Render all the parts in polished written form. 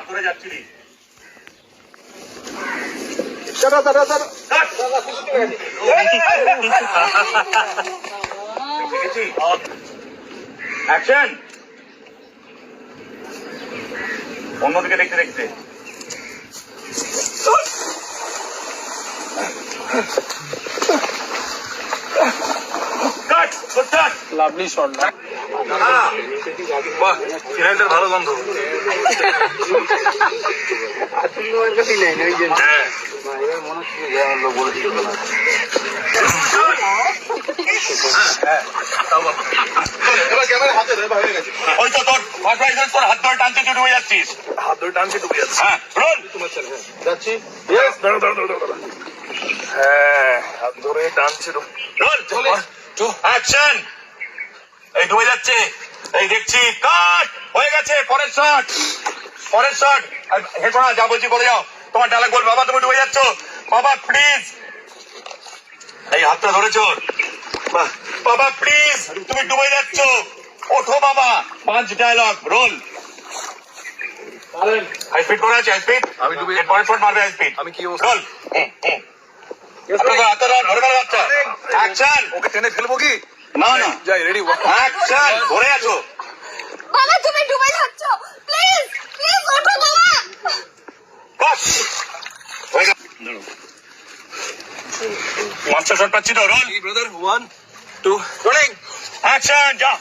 করে যাচ্ছিলি? অ্যাকশন। অন্যদিকে দেখতে দেখতে লাভলি শট না? বাহ, সিলিন্ডার ভালো গন্ধ। হ্যাঁ, ওই তো তোর তোর হাত ধরে টানতে তুই ডুবে যাচ্ছিস। হাত ধরে টানতে ডুবে যাচ্ছিস। হ্যাঁ, রোল। যাচ্ছি। হ্যাঁ, হাত ধরে টানছে। রোল। অ্যাকশন। এই ডুবে যাচ্ছে, এই দেখছি। কাট হয়ে গেছে। পরের শট, পরের শট। হেঁটো না, যা বলছি করে যাও। তোমার ডায়লগ বল। বাবা তুমি ডুবে যাচ্ছ, বাবা প্লিজ। এই হাতটা ধরেছ। বাবা প্লিজ, তুমি ডুবে যাচ্ছ, ওঠো বাবা। 5 ডায়লগ। রোল। হাই স্পিড করে আছে, হাই স্পিড। আমি ডুবে পরের শট মারবে হাই স্পিড। আমি কি রোল। ধরে গেল বাচ্চা। অ্যাকশন। ওকে টেনে ফেলবো কি? না না, যাই, রেডি। অ্যাকশন। ধরে আছো। বাবা তুমি ডুবে যাচ্ছ, প্লিজ প্লিজ ওঠো বাবা। কাট হয়ে গেল। মাস্টার শট পাচ্ছি তো। রোল। Brother, 1 2 rolling. অ্যাকশন। যা।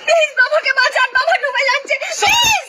প্লিজ বাবাকে বাঁচান, বাবা ডুবে যাচ্ছে, প্লিজ।